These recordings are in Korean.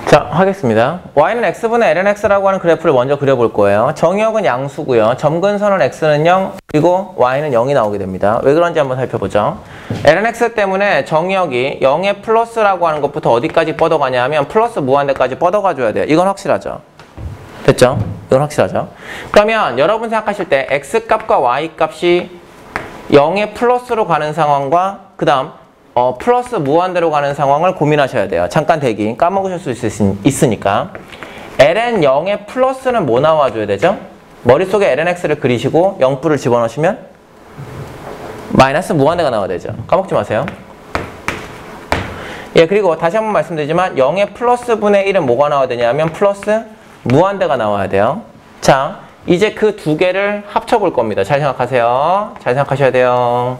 자, 하겠습니다. y는 x분의 ln x라고 하는 그래프를 먼저 그려볼 거예요. 정의역은 양수고요. 점근선은 x는 0, 그리고 y는 0이 나오게 됩니다. 왜 그런지 한번 살펴보죠. ln x 때문에 정의역이 0의 플러스라고 하는 것부터 어디까지 뻗어가냐 하면 플러스 무한대까지 뻗어가줘야 돼요. 이건 확실하죠? 됐죠? 이건 확실하죠? 그러면 여러분 생각하실 때 x값과 y값이 0의 플러스로 가는 상황과 그 다음 플러스 무한대로 가는 상황을 고민하셔야 돼요. 잠깐 대기 까먹으실 수 있으니까. ln 0의 플러스는 뭐 나와줘야 되죠? 머릿속에 ln x를 그리시고 0불을 집어넣으시면 마이너스 무한대가 나와야 되죠. 까먹지 마세요. 예, 그리고 다시 한번 말씀드리지만 0의 플러스 분의 1은 뭐가 나와야 되냐면 플러스 무한대가 나와야 돼요. 자, 이제 그 두 개를 합쳐볼 겁니다. 잘 생각하세요. 잘 생각하셔야 돼요.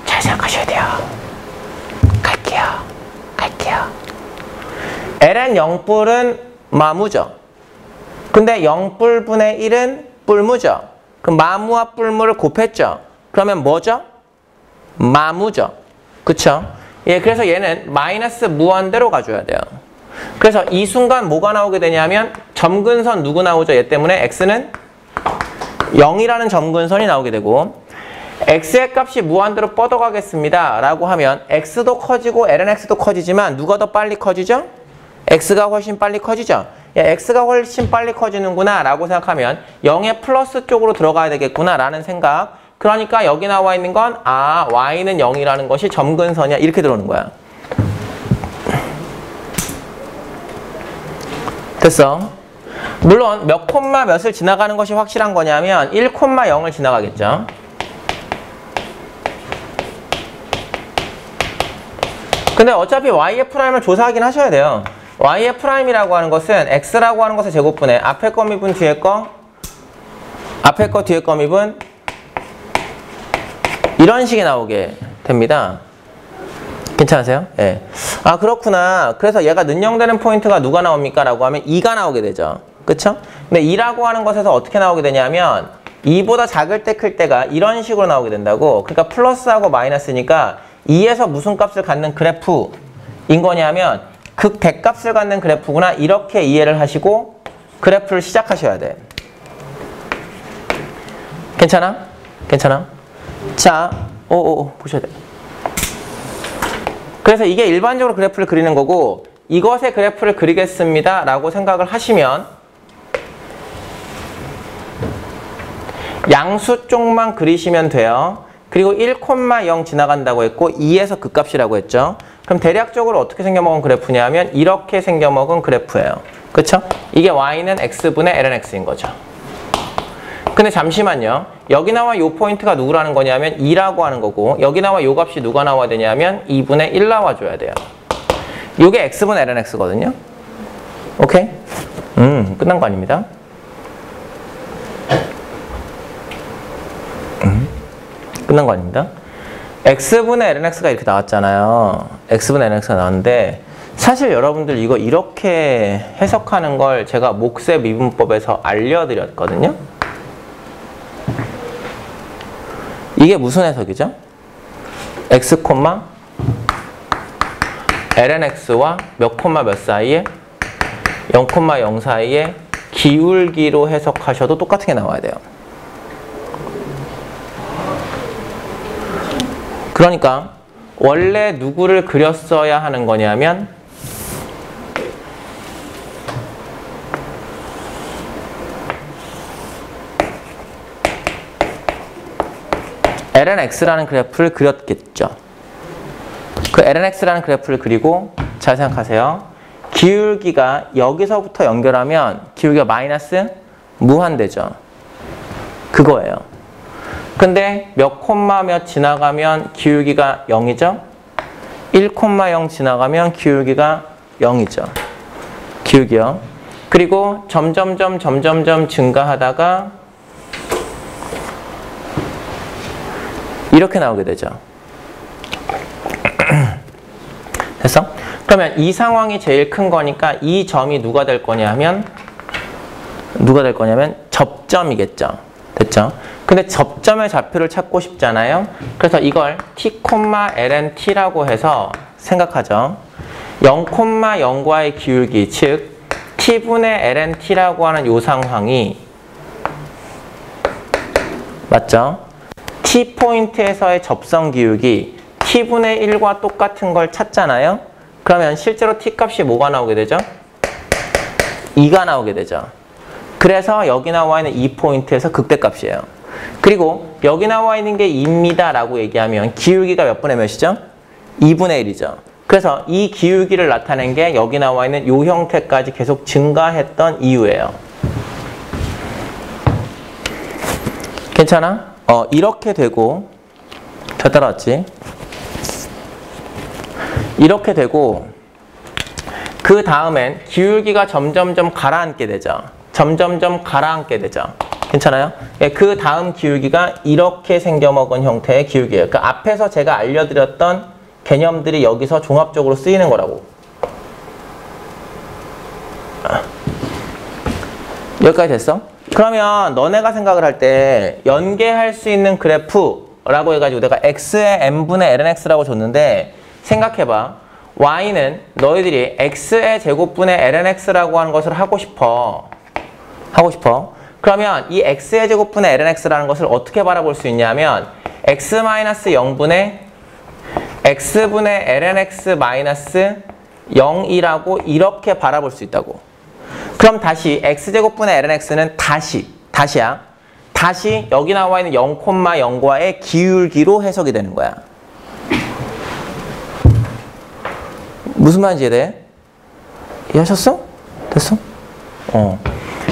잘 생각하셔야 돼요. 갈게요. ln 0뿔은 마무죠. 근데 0뿔 분의 1은 뿔무죠. 그럼 마무와 뿔무를 곱했죠. 그러면 뭐죠? 마무죠. 그쵸? 예, 그래서 얘는 마이너스 무한대로 가줘야 돼요. 그래서 이 순간 뭐가 나오게 되냐면 점근선 누구 나오죠? 얘 때문에 x는 0이라는 점근선이 나오게 되고 x의 값이 무한대로 뻗어가겠습니다 라고 하면 x도 커지고 ln x도 커지지만 누가 더 빨리 커지죠? x가 훨씬 빨리 커지죠? 야, x가 훨씬 빨리 커지는구나 라고 생각하면 0의 플러스 쪽으로 들어가야 되겠구나 라는 생각. 그러니까 여기 나와 있는 건 y는 0이라는 것이 점근선이야 이렇게 들어오는 거야. 됐어? 물론 몇 콤마 몇을 지나가는 것이 확실한 거냐면 1,0을 지나가겠죠. 근데 어차피 y의 프라임을 조사하긴 하셔야 돼요. y의 프라임이라고 하는 것은 x라고 하는 것의 제곱분에 앞에 거 미분 뒤에 거, 앞에 거 뒤에 거 미분 이런 식이 나오게 됩니다. 괜찮으세요? 예. 아, 그렇구나. 그래서 얘가 능용되는 포인트가 누가 나옵니까? 라고 하면 2가 나오게 되죠. 그쵸? 근데 2라고 하는 것에서 어떻게 나오게 되냐면 2보다 작을 때 클 때가 이런 식으로 나오게 된다고. 그러니까 플러스하고 마이너스니까 2에서 무슨 값을 갖는 그래프인 거냐면 극 대값을 갖는 그래프구나. 이렇게 이해를 하시고 그래프를 시작하셔야 돼. 괜찮아? 괜찮아? 자, 보셔야 돼. 그래서 이게 일반적으로 그래프를 그리는 거고 이것의 그래프를 그리겠습니다 라고 생각을 하시면 양수 쪽만 그리시면 돼요. 그리고 1,0 지나간다고 했고 2에서 그 값이라고 했죠. 그럼 대략적으로 어떻게 생겨먹은 그래프냐면 이렇게 생겨먹은 그래프예요. 그쵸? 이게 y는 x분의 ln x인 거죠. 근데 잠시만요. 여기 나와 요 포인트가 누구라는 거냐면 2라고 하는 거고 여기 나와 요 값이 누가 나와야 되냐면 2분의 1 나와줘야 돼요. 요게 x분의 ln x거든요. 오케이? 끝난 거 아닙니다. 끝난 거 아닙니다. x분의 ln x가 이렇게 나왔잖아요. x분의 ln x가 나왔는데 사실 여러분들 이거 이렇게 해석하는 걸 제가 몫의 미분법에서 알려드렸거든요. 이게 무슨 해석이죠? x, ln x와 몇 콤마 몇 사이에 0,0 사이에 기울기로 해석하셔도 똑같은 게 나와야 돼요. 그러니까 원래 누구를 그렸어야 하는 거냐면 ln x라는 그래프를 그렸겠죠. 그 ln x라는 그래프를 그리고 잘 생각하세요. 기울기가 여기서부터 연결하면 기울기가 마이너스 무한대죠. 그거예요. 근데 몇 콤마 몇 지나가면 기울기가 0이죠. 1,0 지나가면 기울기가 0이죠. 기울기요. 그리고 점점점 증가하다가 이렇게 나오게 되죠. 됐어? 그러면 이 상황이 제일 큰 거니까 이 점이 누가 될 거냐면 접점이겠죠. 됐죠? 근데 접점의 좌표를 찾고 싶잖아요. 그래서 이걸 t, ln t라고 해서 생각하죠. 0,0과의 기울기, 즉 t분의 ln t라고 하는 요 상황이 맞죠? t포인트에서의 접선 기울기 t분의 1과 똑같은 걸 찾잖아요? 그러면 실제로 t값이 뭐가 나오게 되죠? 2가 나오게 되죠. 그래서 여기 나와 있는 이 포인트에서 극대값이에요. 그리고 여기 나와 있는 게 2입니다 라고 얘기하면 기울기가 몇 분의 몇이죠? 2분의 1이죠. 그래서 이 기울기를 나타낸 게 여기 나와 있는 이 형태까지 계속 증가했던 이유예요. 괜찮아? 이렇게 되고 잘 따라왔지? 이렇게 되고 그 다음엔 기울기가 점점점 가라앉게 되죠. 점점점 가라앉게 되죠. 괜찮아요? 그 다음 기울기가 이렇게 생겨먹은 형태의 기울기예요. 그 앞에서 제가 알려드렸던 개념들이 여기서 종합적으로 쓰이는 거라고. 여기까지 됐어? 그러면 너네가 생각을 할 때 연계할 수 있는 그래프라고 해가지고 내가 x의 n분의 lnx라고 줬는데 생각해봐. y는 너희들이 x의 제곱분의 lnx라고 하는 것을 하고 싶어. 그러면 이 x의 제곱분의 lnx라는 것을 어떻게 바라볼 수 있냐면 x-0분의 x분의 lnx 마이너스 0이라고 이렇게 바라볼 수 있다고. 그럼 다시 x제곱분의 lnx는 다시야. 다시 여기 나와 있는 0,0과의 기울기로 해석이 되는 거야. 무슨 말인지 이해돼? 이해하셨어? 됐어?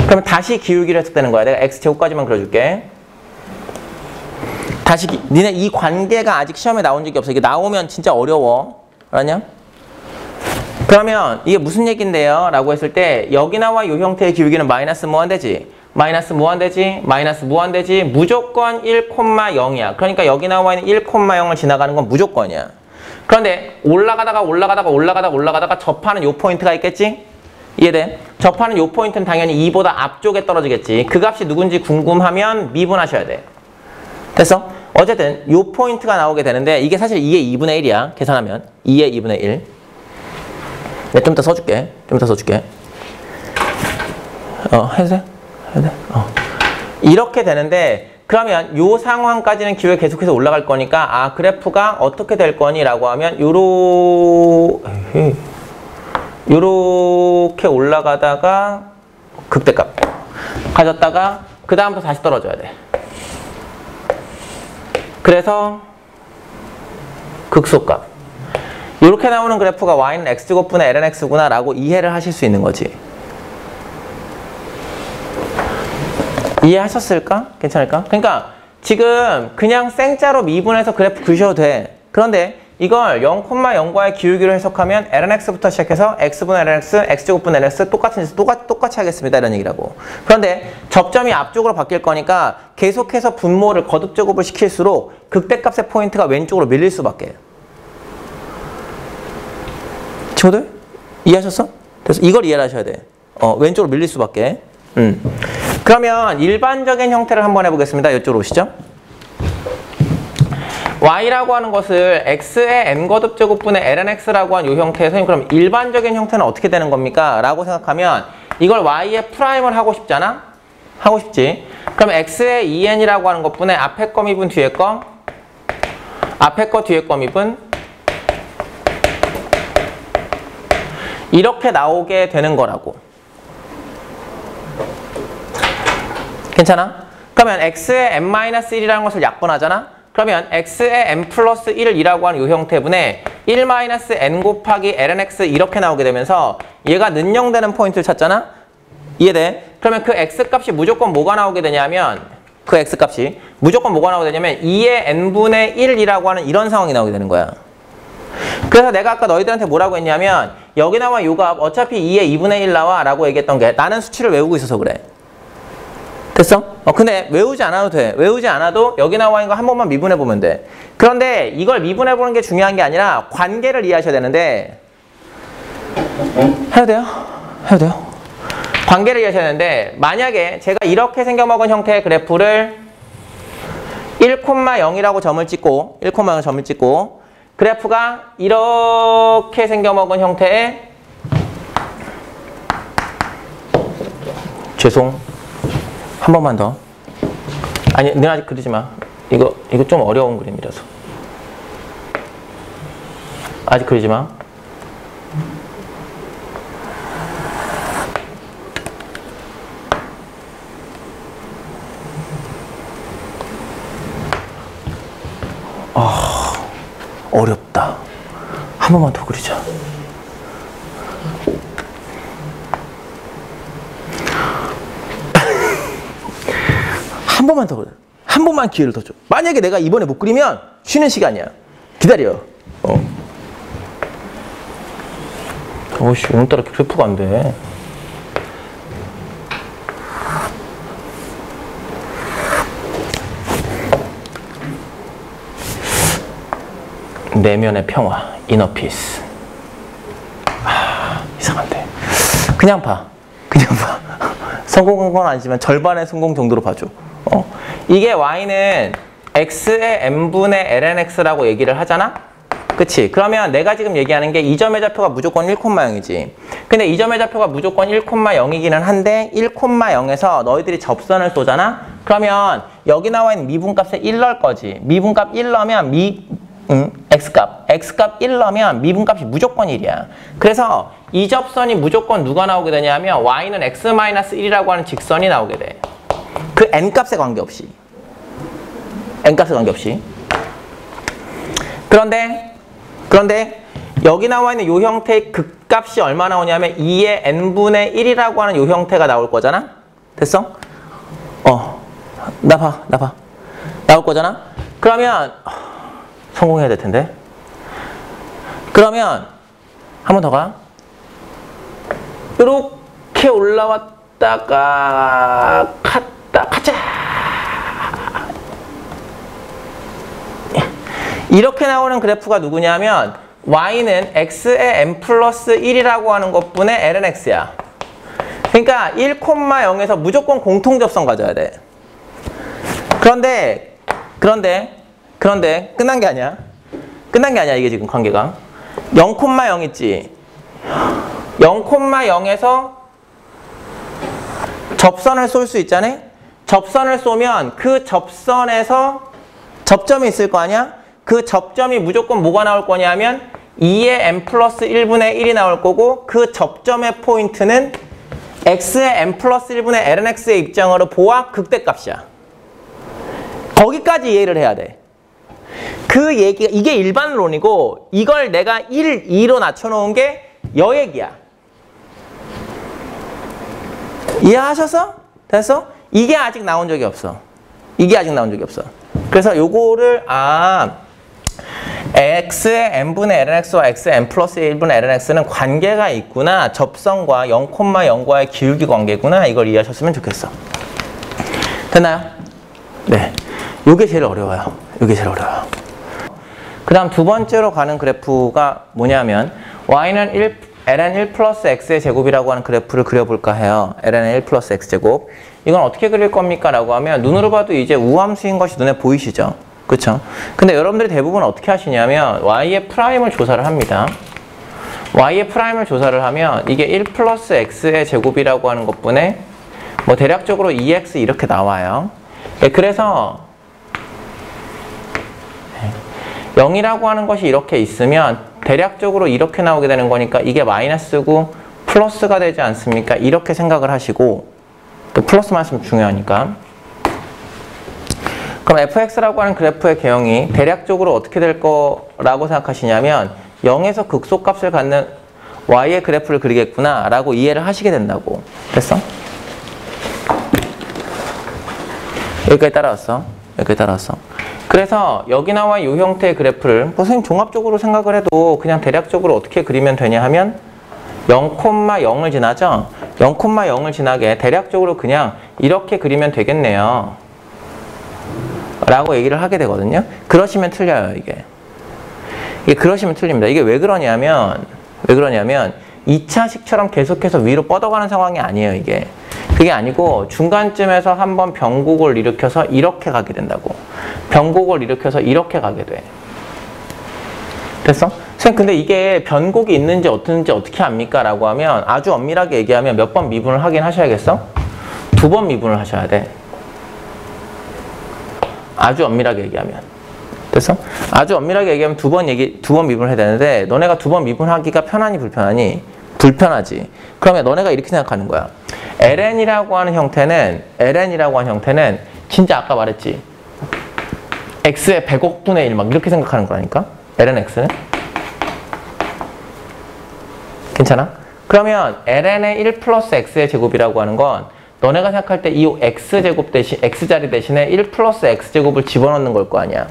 그러면 다시 기울기로 해석되는 거야. 내가 x제곱까지만 그려줄게. 다시 니네 이 관계가 아직 시험에 나온 적이 없어. 이게 나오면 진짜 어려워. 알았냐? 그러면 이게 무슨 얘긴데요? 라고 했을 때 여기 나와 이 형태의 기울기는 마이너스 무한대지. 마이너스 무한대지. 마이너스 무한대지. 무조건 1,0이야. 그러니까 여기 나와 있는 1,0을 지나가는 건 무조건이야. 그런데 올라가다가 접하는 요 포인트가 있겠지? 이해돼? 접하는 요 포인트는 당연히 2보다 앞쪽에 떨어지겠지. 그 값이 누군지 궁금하면 미분하셔야 돼. 됐어? 어쨌든 요 포인트가 나오게 되는데 이게 사실 2의 2분의 1이야. 계산하면 2의 2분의 1. 내가 좀 이따 써줄게. 해도 돼? 이렇게 되는데 그러면 요 상황까지는 기울기가 계속해서 올라갈 거니까 그래프가 어떻게 될 거니? 라고 하면 요렇게 올라가다가 극대값 가졌다가 그 다음부터 다시 떨어져야 돼. 그래서 극소값. 이렇게 나오는 그래프가 y는 x제곱분의 lnx구나 라고 이해를 하실 수 있는 거지. 이해하셨을까? 괜찮을까? 그러니까 지금 그냥 생짜로 미분해서 그래프 그리셔도 돼. 그런데 이걸 0,0과의 기울기로 해석하면 lnx부터 시작해서 x분의 lnx, x제곱분의 lnx 똑같이 하겠습니다. 이런 얘기라고. 그런데 접점이 앞쪽으로 바뀔 거니까 계속해서 분모를 거듭제곱을 시킬수록 극대값의 포인트가 왼쪽으로 밀릴 수밖에. 친구들? 이해하셨어? 그래서 이걸 이해를 하셔야 돼. 왼쪽으로 밀릴 수밖에. 그러면 일반적인 형태를 한번 해보겠습니다. 이쪽으로 오시죠. y라고 하는 것을 x의 n거듭 제곱분의 lnx라고 하는 이 형태에서 그럼 일반적인 형태는 어떻게 되는 겁니까? 라고 생각하면 이걸 y의 프라임을 하고 싶잖아? 하고 싶지. 그럼 x의 2n이라고 하는 것분의 앞에 거 미분 뒤에 거 앞에 거 뒤에 거 미분 이렇게 나오게 되는 거라고. 괜찮아? 그러면 x의 n-1이라는 것을 약분하잖아? 그러면 x의 n 플러스 1이라고 하는 이 형태분에 1-n 곱하기 lnx 이렇게 나오게 되면서 얘가 는영되는 포인트를 찾잖아? 이해돼? 그러면 그 x값이 무조건 뭐가 나오게 되냐면 그 x값이 무조건 뭐가 나오게 되냐면 2의 n분의 1이라고 하는 이런 상황이 나오게 되는 거야. 그래서 내가 아까 너희들한테 뭐라고 했냐면 여기 나와 요 값 어차피 2의 2분의 1 나와 라고 얘기했던 게 나는 수치를 외우고 있어서 그래. 됐어? 근데 외우지 않아도 돼. 외우지 않아도 여기 나와 있는 거 한 번만 미분해보면 돼. 그런데 이걸 미분해보는 게 중요한 게 아니라 관계를 이해하셔야 되는데 해도 돼요? 관계를 이해하셔야 되는데 만약에 제가 이렇게 생겨먹은 형태의 그래프를 1,0이라고 점을 찍고 그래프가 이렇게 생겨먹은 형태의 죄송. 한 번만 더. 아니, 너 아직 그리지 마. 이거 좀 어려운 그림이라서. 아직 그리지 마. 어렵다. 한 번만 더 그리자. 한 번만 더 그려. 한 번만 기회를 더 줘. 만약에 내가 이번에 못 그리면 쉬는 시간이야. 기다려. 오씨, 오늘따라 그래프가 안 돼. 내면의 평화, 이너피스. 이상한데. 그냥 봐. 성공한 건 아니지만 절반의 성공 정도로 봐줘. 이게 y는 x의 n분의 lnx라고 얘기를 하잖아? 그치? 그러면 내가 지금 얘기하는 게 이 점의 좌표가 무조건 1,0이지. 근데 이 점의 좌표가 무조건 1,0이기는 한데 1,0에서 너희들이 접선을 쏘잖아? 그러면 여기 나와 있는 미분값에 1 넣을 거지. 미분값 1 넣으면 x값 1 넣으면 미분값이 무조건 1이야. 그래서 이 접선이 무조건 누가 나오게 되냐면 y는 x-1이라고 하는 직선이 나오게 돼. 그 n값에 관계없이. 그런데 여기 나와 있는 이 형태의 극값이 얼마 나오냐면 2의 n분의 1이라고 하는 이 형태가 나올 거잖아? 됐어? 나 봐. 나올 거잖아? 그러면 성공해야 될 텐데. 그러면 한 번 더 가. 이렇게 올라왔다가 가자. 이렇게 나오는 그래프가 누구냐면 y는 x의 n 플러스 1이라고 하는 것분의 lnx야. 그러니까 1,0에서 무조건 공통접선 가져야 돼. 그런데 끝난 게 아니야. 이게 지금 관계가. 0,0 있지. 0,0에서 접선을 쏠 수 있잖아. 접선을 쏘면 그 접선에서 접점이 있을 거 아니야? 그 접점이 무조건 뭐가 나올 거냐면 2의 n 플러스 1분의 1이 나올 거고 그 접점의 포인트는 x의 n 플러스 1분의 lnx의 입장으로 보아 극대값이야. 거기까지 이해를 해야 돼. 그 얘기가 이게 일반론이고 이걸 내가 1, 2로 낮춰놓은 게 여얘기야. 이해하셨어? 됐어? 이게 아직 나온 적이 없어. 그래서 요거를 x의 n분의 lnx와 x의 n 플러스 1분의 lnx는 관계가 있구나. 접선과 0,0과의 기울기 관계구나. 이걸 이해하셨으면 좋겠어. 됐나요? 네. 요게 제일 어려워요. 그 다음 두 번째로 가는 그래프가 뭐냐면 y는 ln 1 플러스 x의 제곱이라고 하는 그래프를 그려볼까 해요. ln 1 플러스 x제곱. 이건 어떻게 그릴 겁니까? 라고 하면 눈으로 봐도 이제 우함수인 것이 눈에 보이시죠? 그쵸? 근데 여러분들이 대부분 어떻게 하시냐면 y의 프라임을 조사를 합니다. y의 프라임을 조사를 하면 이게 1 플러스 x의 제곱이라고 하는 것분에 뭐 대략적으로 2x 이렇게 나와요. 그래서 0이라고 하는 것이 이렇게 있으면 대략적으로 이렇게 나오게 되는 거니까 이게 마이너스고 플러스가 되지 않습니까? 이렇게 생각을 하시고 또 플러스 마이너스 중요하니까. 그럼 fx라고 하는 그래프의 개형이 대략적으로 어떻게 될 거라고 생각하시냐면 0에서 극소값을 갖는 y의 그래프를 그리겠구나 라고 이해를 하시게 된다고. 됐어? 여기까지 따라왔어. 그래서 여기 나와 이 형태의 그래프를 선생님 종합적으로 생각을 해도 그냥 대략적으로 어떻게 그리면 되냐 하면 0,0을 지나죠? 0,0을 지나게 대략적으로 그냥 이렇게 그리면 되겠네요. 라고 얘기를 하게 되거든요. 그러시면 틀려요, 이게. 그러시면 틀립니다. 이게 왜 그러냐면 2차식처럼 계속해서 위로 뻗어가는 상황이 아니에요, 이게. 그게 아니고 중간쯤에서 한번 변곡을 일으켜서 이렇게 가게 된다고. 변곡을 일으켜서 이렇게 가게 돼. 됐어? 선생님 근데 이게 변곡이 있는지 없는지 어떻게 압니까? 라고 하면 아주 엄밀하게 얘기하면 몇 번 미분을 하긴 하셔야겠어? 2번 미분을 하셔야 돼. 아주 엄밀하게 얘기하면. 됐어? 아주 엄밀하게 얘기하면 두 번 미분을 해야 되는데 너네가 2번 미분하기가 편하니 불편하니? 불편하지. 그러면 너네가 이렇게 생각하는 거야. ln이라고 하는 형태는 진짜 아까 말했지. x의 100억 분의 1 막 이렇게 생각하는 거라니까? lnx는? 괜찮아? 그러면 ln의 1 플러스 x의 제곱이라고 하는 건 너네가 생각할 때 이 x제곱 대신 x자리 대신에 1 플러스 x제곱을 집어넣는 걸 거 아니야.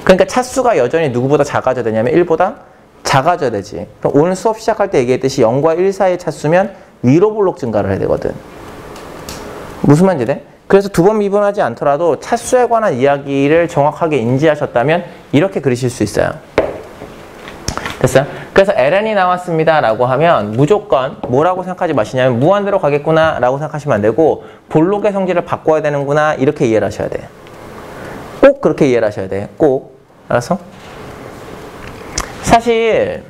그러니까 차수가 여전히 누구보다 작아져야 되냐면 1보다 작아져야 되지. 그럼 오늘 수업 시작할 때 얘기했듯이 0과 1 사이의 차수면 위로 볼록 증가를 해야 되거든. 무슨 말인지 돼? 그래서 2번 미분하지 않더라도 차수에 관한 이야기를 정확하게 인지하셨다면 이렇게 그리실 수 있어요. 됐어요? 그래서 ln이 나왔습니다 라고 하면 무조건 뭐라고 생각하지 마시냐면 무한대로 가겠구나 라고 생각하시면 안 되고 볼록의 성질을 바꿔야 되는구나 이렇게 이해를 하셔야 돼. 꼭 그렇게 이해를 하셔야 돼. 꼭. 알았어? 사실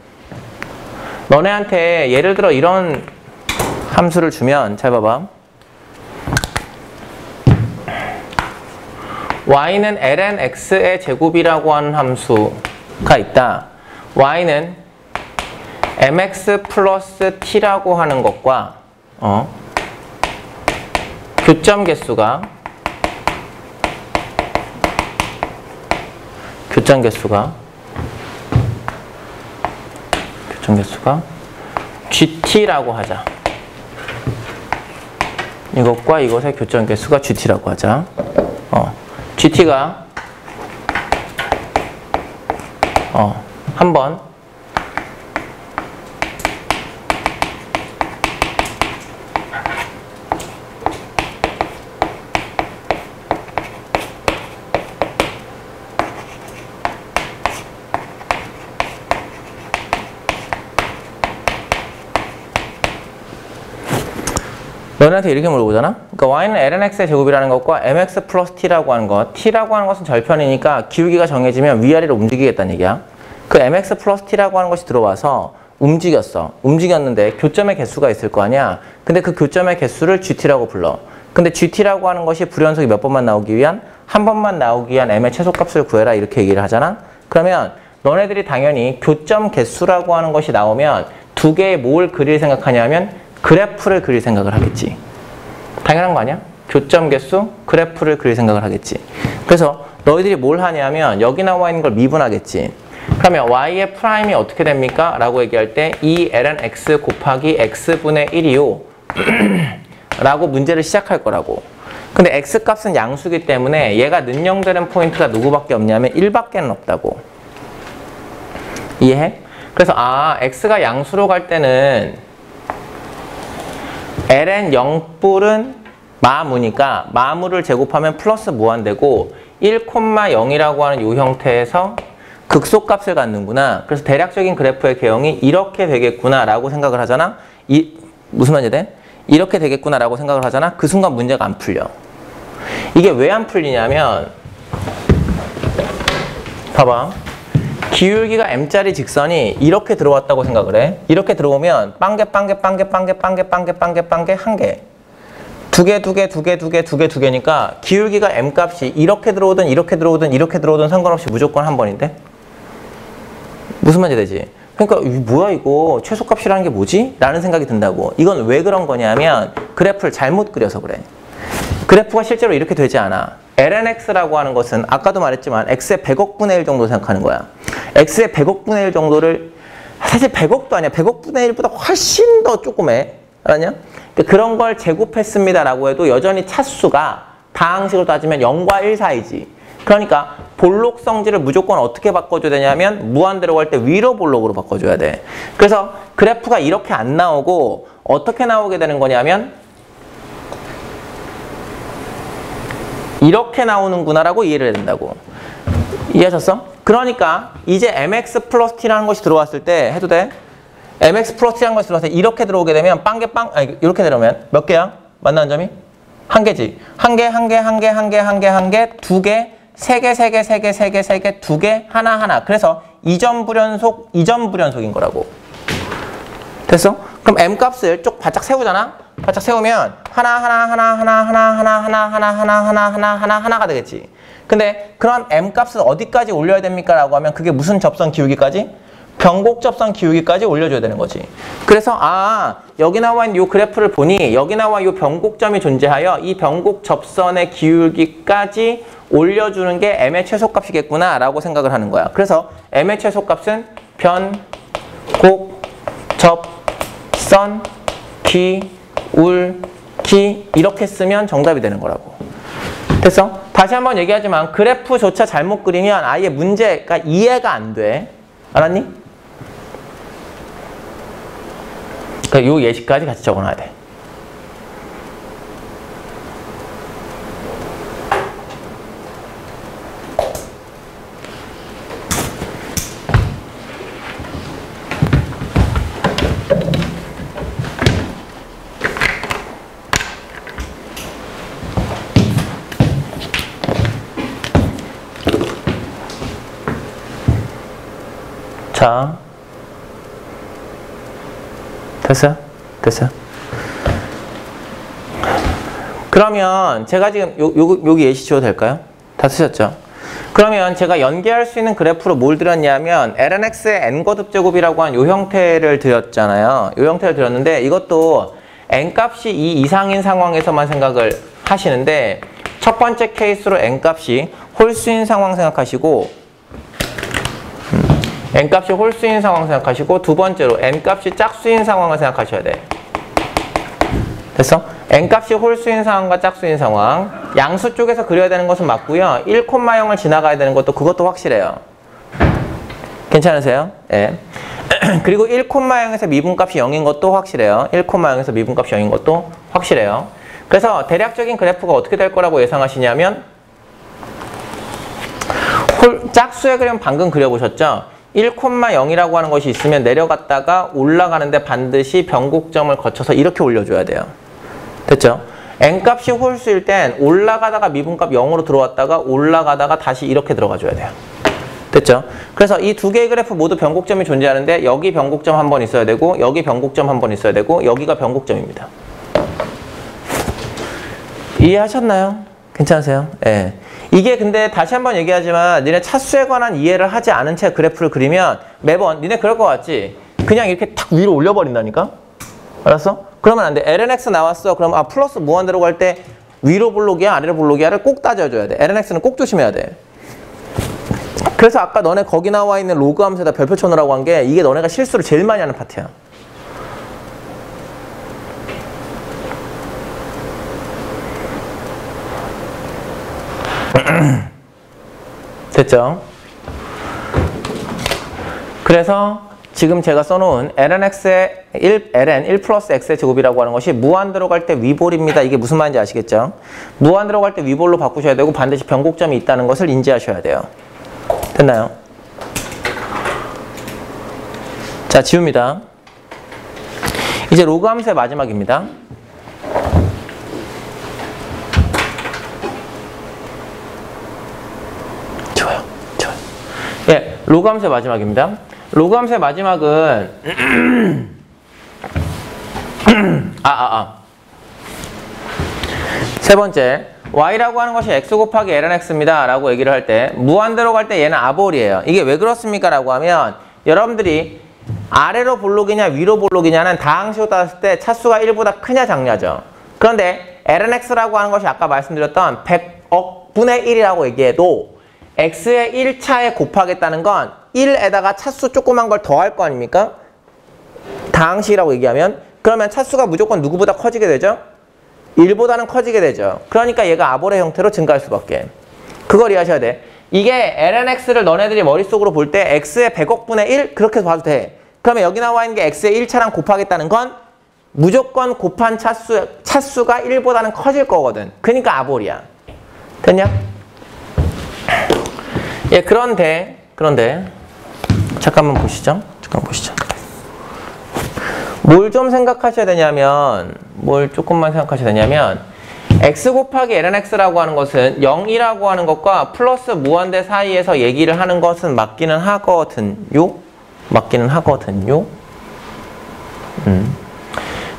너네한테 예를 들어 이런 함수를 주면 잘 봐봐. y는 lnx의 제곱이라고 하는 함수가 있다. y는 mx 플러스 t라고 하는 것과 교점 개수가 gt라고 하자. 이것과 이것의 교점 개수가 gt라고 하자. gt가 한번 너네한테 이렇게 물어보잖아? 그러니까 y는 lnx의 제곱이라는 것과 mx 플러스 t라고 하는 것, t라고 하는 것은 절편이니까 기울기가 정해지면 위아래로 움직이겠다는 얘기야. 그 mx 플러스 t라고 하는 것이 들어와서 움직였는데 교점의 개수가 있을 거 아니야? 근데 그 교점의 개수를 gt라고 불러. 근데 gt라고 하는 것이 불연속이 몇 번만 나오기 위한? 한 번만 나오기 위한 m의 최소값을 구해라 이렇게 얘기를 하잖아? 그러면 너네들이 당연히 교점 개수라고 하는 것이 나오면 두 개의 뭘 그릴 생각하냐면 그래프를 그릴 생각을 하겠지. 당연한 거 아니야? 교점 개수, 그래프를 그릴 생각을 하겠지. 그래서 너희들이 뭘 하냐면 여기 나와 있는 걸 미분하겠지. 그러면 y의 프라임이 어떻게 됩니까? 라고 얘기할 때 2lnx 곱하기 x분의 1이요. 라고 문제를 시작할 거라고. 근데 x값은 양수기 때문에 얘가 능령되는 포인트가 누구밖에 없냐면 1밖에는 없다고. 이해해? 그래서 x가 양수로 갈 때는 ln 0뿔은 마무니까 마무를 제곱하면 플러스 무한대고 1,0이라고 하는 이 형태에서 극소값을 갖는구나. 그래서 대략적인 그래프의 개형이 이렇게 되겠구나 라고 생각을 하잖아. 무슨 말인지 돼? 이렇게 되겠구나 라고 생각을 하잖아. 그 순간 문제가 안 풀려. 이게 왜 안 풀리냐면 봐봐. 기울기가 m짜리 직선이 이렇게 들어왔다고 생각을 해. 이렇게 들어오면 빵개 한 개. 두 개니까 기울기가 m값이 이렇게 들어오든 상관없이 무조건 한 번인데? 무슨 말인지 되지? 그러니까 뭐야 이거 최소값이라는 게 뭐지? 라는 생각이 든다고. 이건 왜 그런 거냐면 그래프를 잘못 그려서 그래. 그래프가 실제로 이렇게 되지 않아. lnx라고 하는 것은 아까도 말했지만 x의 100억 분의 1 정도 생각하는 거야. x의 100억 분의 1 정도를 사실 100억도 아니야. 100억 분의 1보다 훨씬 더 조그매. 알았냐? 그런 걸 제곱했습니다라고 해도 여전히 차수가 다항식으로 따지면 0과 1 사이지. 그러니까 볼록 성질을 무조건 어떻게 바꿔줘야 되냐면 무한대로 갈 때 위로 볼록으로 바꿔줘야 돼. 그래서 그래프가 이렇게 안 나오고 어떻게 나오게 되는 거냐면 이렇게 나오는구나라고 이해를 해야 된다고. 이해하셨어? 그러니까 이제 mx 플러스 t라는 것이 들어왔을 때 해도 돼? mx 플러스 t라는 것이 들어왔을 때 이렇게 들어오게 되면 이렇게 들어오면 몇 개야? 만나는 점이? 한 개지. 한 개, 두 개, 세 개, 두 개, 하나. 그래서 이전 불연속인 거라고. 됐어? 그럼 m 값을 쭉 바짝 세우잖아? 바짝 세우면 하나가 되겠지. 근데 그런 m 값을 어디까지 올려야 됩니까? 라고 하면 그게 무슨 접선 기울기까지? 변곡 접선 기울기까지 올려줘야 되는 거지. 그래서 여기 나와 있는 이 그래프를 보니 여기 나와 이 변곡점이 존재하여 이 변곡 접선의 기울기까지 올려주는 게 m의 최소값이겠구나 라고 생각을 하는 거야. 그래서 m의 최소값은 변곡 접선 기울기 이렇게 쓰면 정답이 되는 거라고. 됐어? 다시 한번 얘기하지만 그래프조차 잘못 그리면 아예 문제가 이해가 안 돼. 알았니? 그러니까 요 예시까지 같이 적어놔야 돼. 자, 됐어요? 됐어요? 그러면 제가 지금 여기 예시 줘도 될까요? 다 쓰셨죠? 그러면 제가 연계할 수 있는 그래프로 뭘 드렸냐면 lnx의 n거듭제곱이라고 한 요 형태를 드렸잖아요. 요 형태를 드렸는데 이것도 n값이 2 이상인 상황에서만 생각을 하시는데 첫 번째 케이스로 n값이 홀수인 상황 생각하시고 n값이 홀수인 상황 생각하시고 두 번째로 n값이 짝수인 상황을 생각하셔야 돼. 됐어? n값이 홀수인 상황과 짝수인 상황 양수 쪽에서 그려야 되는 것은 맞고요. 1,0을 지나가야 되는 것도 그것도 확실해요. 괜찮으세요? 예. 그리고 1,0에서 미분값이 0인 것도 확실해요. 1,0에서 미분값이 0인 것도 확실해요. 그래서 대략적인 그래프가 어떻게 될 거라고 예상하시냐면 짝수의 그림 방금 그려보셨죠? 1,0이라고 하는 것이 있으면 내려갔다가 올라가는데 반드시 변곡점을 거쳐서 이렇게 올려줘야 돼요. 됐죠? n값이 홀수일 땐 올라가다가 미분값 0으로 들어왔다가 올라가다가 다시 이렇게 들어가줘야 돼요. 됐죠? 그래서 이 두 개의 그래프 모두 변곡점이 존재하는데 여기 변곡점 한 번 있어야 되고 여기 변곡점 한 번 있어야 되고 여기가 변곡점입니다. 이해하셨나요? 괜찮으세요? 예. 이게 근데 다시 한번 얘기하지만 니네 차수에 관한 이해를 하지 않은 채 그래프를 그리면 매번 니네 그럴 것 같지? 그냥 이렇게 탁 위로 올려버린다니까? 알았어? 그러면 안 돼. lnx 나왔어. 그럼 플러스 무한대로 갈 때 위로 볼록이야 아래로 볼록이야를 꼭 따져줘야 돼. lnx는 꼭 조심해야 돼. 그래서 아까 너네 거기 나와 있는 로그 함수에다 별표 쳐놓으라고 한 게 이게 너네가 실수를 제일 많이 하는 파트야. 됐죠? 그래서 지금 제가 써놓은 lnx의 ln 1 플러스 x의 제곱이라고 하는 것이 무한대로 갈 때 위볼입니다. 이게 무슨 말인지 아시겠죠? 무한대로 갈 때 위볼로 바꾸셔야 되고 반드시 변곡점이 있다는 것을 인지하셔야 돼요. 됐나요? 자, 지웁니다. 이제 로그 함수의 마지막입니다. 좋아요. 예, 로그 함수의 마지막입니다. 로그 함수의 마지막은 세 번째, y라고 하는 것이 x 곱하기 lnx입니다 라고 얘기를 할 때 무한대로 갈 때 얘는 아볼이에요. 이게 왜 그렇습니까? 라고 하면 여러분들이 아래로 볼록이냐 위로 볼록이냐는 다항식으로 따졌을 때 차수가 1보다 크냐 작냐죠. 그런데 lnx라고 하는 것이 아까 말씀드렸던 100억 분의 1이라고 얘기해도 x의 1차에 곱하겠다는 건 1에다가 차수 조그만 걸 더할 거 아닙니까? 다항식이라고 얘기하면 그러면 차수가 무조건 누구보다 커지게 되죠? 1보다는 커지게 되죠. 그러니까 얘가 아볼의 형태로 증가할 수밖에. 그걸 이해하셔야 돼. 이게 lnx를 너네들이 머릿속으로 볼 때 x의 100억 분의 1 그렇게 봐도 돼. 그러면 여기 나와 있는 게 x의 1차랑 곱하겠다는 건 무조건 곱한 차수가 1보다는 커질 거거든. 그러니까 아볼이야. 됐냐? 예, 그런데 잠깐만 보시죠. 뭘 좀 생각하셔야 되냐면 뭘 조금만 생각하셔야 되냐면 x 곱하기 lnx라고 하는 것은 0이라고 하는 것과 플러스 무한대 사이에서 얘기를 하는 것은 맞기는 하거든요. 맞기는 하거든요.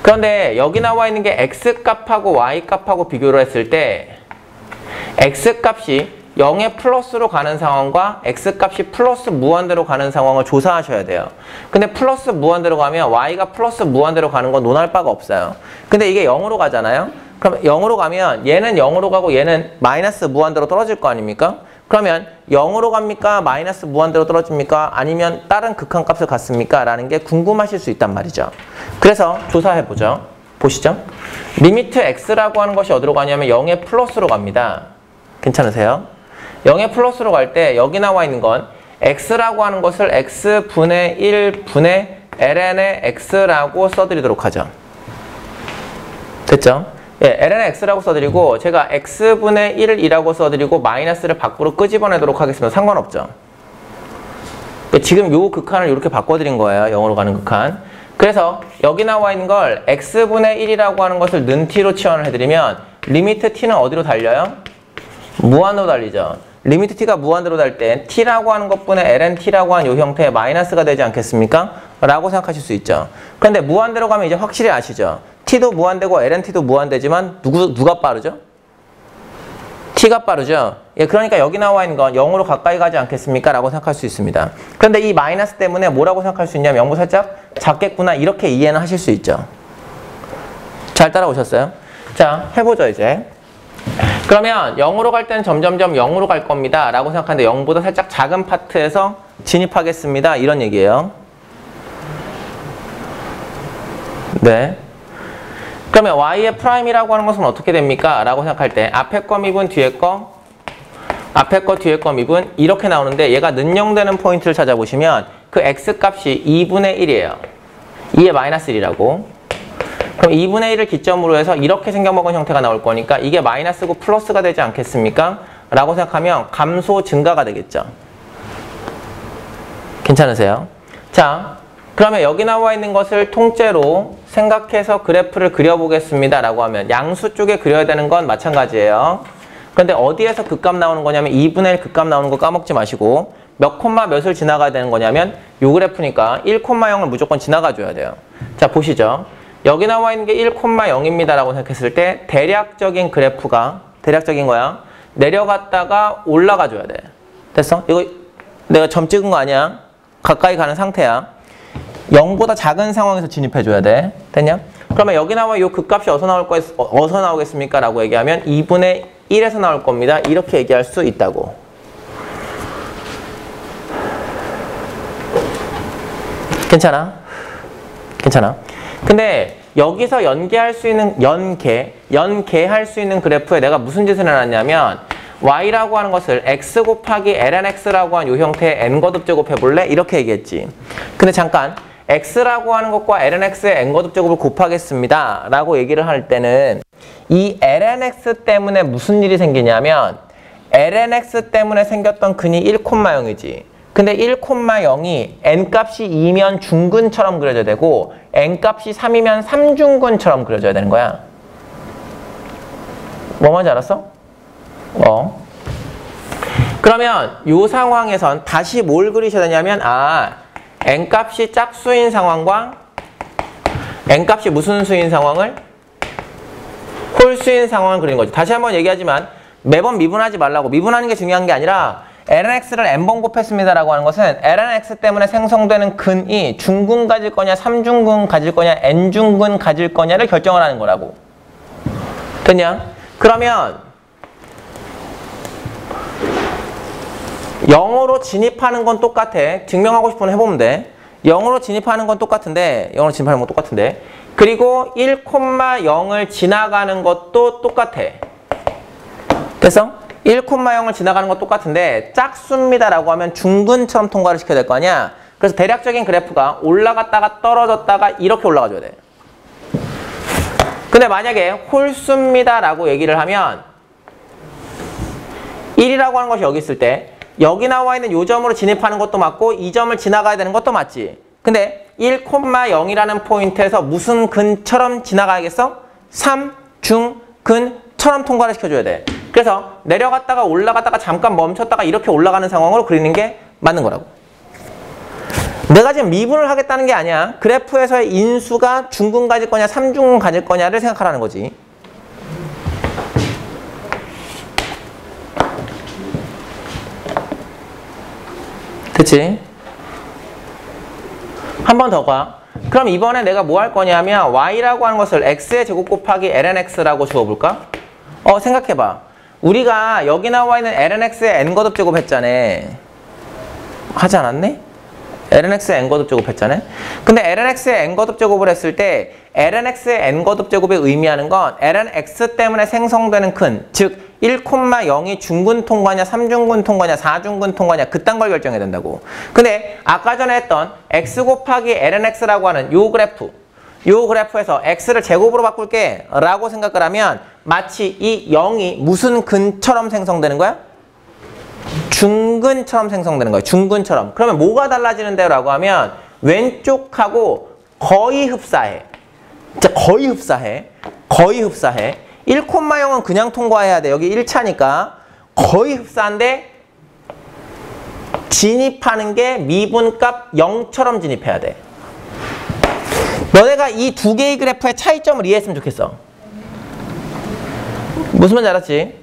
그런데 여기 나와 있는 게 x값하고 y값하고 비교를 했을 때 x값이 0의 플러스로 가는 상황과 x값이 플러스 무한대로 가는 상황을 조사하셔야 돼요. 근데 플러스 무한대로 가면 y가 플러스 무한대로 가는 건 논할 바가 없어요. 근데 이게 0으로 가잖아요. 그럼 0으로 가면 얘는 0으로 가고 얘는 마이너스 무한대로 떨어질 거 아닙니까? 그러면 0으로 갑니까? 마이너스 무한대로 떨어집니까? 아니면 다른 극한값을 갖습니까? 라는 게 궁금하실 수 있단 말이죠. 그래서 조사해보죠. 보시죠. 리미트 x라고 하는 것이 어디로 가냐면 0의 플러스로 갑니다. 괜찮으세요? 0의 플러스로 갈 때 여기 나와 있는 건 x라고 하는 것을 x분의 1분의 ln의 x라고 써드리도록 하죠. 됐죠? 예, ln의 x라고 써드리고 제가 x분의 1이라고 써드리고 마이너스를 밖으로 끄집어내도록 하겠습니다. 상관없죠? 지금 요 극한을 이렇게 바꿔드린 거예요. 0으로 가는 극한. 그래서 여기 나와 있는 걸 x분의 1이라고 하는 것을 는 t로 치환을 해드리면 리미트 t는 어디로 달려요? 무한으로 달리죠. 리미트 t가 무한대로 달 때 t라고 하는 것분의 lnt라고 하는 이 형태의 마이너스가 되지 않겠습니까? 라고 생각하실 수 있죠. 그런데 무한대로 가면 이제 확실히 아시죠? t도 무한대고 lnt도 무한대지만 누가 빠르죠? t가 빠르죠. 예, 그러니까 여기 나와 있는 건 0으로 가까이 가지 않겠습니까? 라고 생각할 수 있습니다. 그런데 이 마이너스 때문에 뭐라고 생각할 수 있냐면 0보 살짝 작겠구나 이렇게 이해는 하실 수 있죠. 잘 따라오셨어요? 자, 해보죠 이제. 그러면 0으로 갈 때는 점점점 0으로 갈 겁니다. 라고 생각하는데 0보다 살짝 작은 파트에서 진입하겠습니다. 이런 얘기예요. 네. 그러면 y의 프라임이라고 하는 것은 어떻게 됩니까? 라고 생각할 때 앞에 거 미분 뒤에 거 앞에 거 뒤에 거 미분 이렇게 나오는데 얘가 는영되는 포인트를 찾아보시면 그 x값이 2분의 1이에요. 2의 마이너스 1이라고. 그럼 2분의 1을 기점으로 해서 이렇게 생겨먹은 형태가 나올 거니까 이게 마이너스고 플러스가 되지 않겠습니까? 라고 생각하면 감소 증가가 되겠죠. 괜찮으세요? 자, 그러면 여기 나와 있는 것을 통째로 생각해서 그래프를 그려보겠습니다. 라고 하면 양수 쪽에 그려야 되는 건 마찬가지예요. 그런데 어디에서 극값 나오는 거냐면 2분의 1 극값 나오는 거 까먹지 마시고 몇 콤마 몇을 지나가야 되는 거냐면 요 그래프니까 1,0을 무조건 지나가 줘야 돼요. 자, 보시죠. 여기 나와 있는 게 1,0입니다. 라고 생각했을 때 대략적인 그래프가 대략적인 거야. 내려갔다가 올라가 줘야 돼. 됐어? 이거 내가 점 찍은 거 아니야? 가까이 가는 상태야. 0보다 작은 상황에서 진입해 줘야 돼. 됐냐? 그러면 여기 나와 이 극값이 어디서 나오겠습니까? 라고 얘기하면 2분의 1에서 나올 겁니다. 이렇게 얘기할 수 있다고. 괜찮아? 괜찮아? 근데 여기서 연계할 수 있는 연계할 수 있는 그래프에 내가 무슨 짓을 해놨냐면 y라고 하는 것을 x 곱하기 lnx라고 하는 이 형태의 n거듭 제곱 해볼래? 이렇게 얘기했지. 근데 잠깐 x라고 하는 것과 lnx의 n거듭 제곱을 곱하겠습니다. 라고 얘기를 할 때는 이 lnx 때문에 무슨 일이 생기냐면 lnx 때문에 생겼던 근이 1,0이지. 근데 1,0이 n값이 2면 중근처럼 그려져야 되고 n값이 3이면 3중근처럼 그려져야 되는 거야. 뭐 말인지 알았어? 그러면 이 상황에선 다시 뭘 그리셔야 되냐면 n값이 짝수인 상황과 n값이 무슨 수인 상황을? 홀수인 상황을 그리는 거지. 다시 한번 얘기하지만 매번 미분하지 말라고. 미분하는 게 중요한 게 아니라 lnx를 n번 곱했습니다 라고 하는 것은 lnx 때문에 생성되는 근이 중근 가질 거냐 3중근 가질 거냐 n중근 가질 거냐를 결정을 하는 거라고. 됐냐? 그러면 0으로 진입하는 건 똑같아. 증명하고 싶으면 해보면 돼. 0으로 진입하는 건 똑같은데 그리고 1,0을 지나가는 것도 똑같아. 됐어? 1,0을 지나가는 건 똑같은데 짝수입니다 라고 하면 중근처럼 통과를 시켜야 될 거 아니야. 그래서 대략적인 그래프가 올라갔다가 떨어졌다가 이렇게 올라가 줘야 돼. 근데 만약에 홀수입니다 라고 얘기를 하면 1이라고 하는 것이 여기 있을 때 여기 나와 있는 요 점으로 진입하는 것도 맞고 이 점을 지나가야 되는 것도 맞지. 근데 1,0이라는 포인트에서 무슨 근처럼 지나가야겠어? 3중근처럼 처럼 통과를 시켜줘야 돼. 그래서 내려갔다가 올라갔다가 잠깐 멈췄다가 이렇게 올라가는 상황으로 그리는 게 맞는 거라고. 내가 지금 미분을 하겠다는 게 아니야. 그래프에서의 인수가 중근 가질 거냐 삼중근 가질 거냐를 생각하라는 거지. 그치? 한 번 더 가. 그럼 이번에 내가 뭐 할 거냐면 y라고 하는 것을 x의 제곱 곱하기 lnx라고 주어볼까? 생각해봐. 우리가 여기 나와 있는 lnx의 n거듭 제곱 했잖아. 하지 않았네? lnx의 n거듭 제곱 했잖아. 근데 lnx의 n거듭 제곱을 했을 때 lnx의 n거듭 제곱이 의미하는 건 lnx 때문에 생성되는 큰, 즉 1,0이 중근 통과냐 3중근 통과냐 4중근 통과냐 그딴 걸 결정해야 된다고. 근데 아까 전에 했던 x 곱하기 lnx라고 하는 요 그래프에서 x를 제곱으로 바꿀게 라고 생각을 하면 마치 이 0이 무슨 근처럼 생성되는 거야? 중근처럼 생성되는 거예요. 중근처럼. 그러면 뭐가 달라지는데요? 라고 하면 왼쪽하고 거의 흡사해. 진짜 거의 흡사해. 거의 흡사해. 1,0은 그냥 통과해야 돼. 여기 1차니까. 거의 흡사한데 진입하는 게 미분값 0처럼 진입해야 돼. 너네가 이 두 개의 그래프의 차이점을 이해했으면 좋겠어. 무슨 말인지 알았지?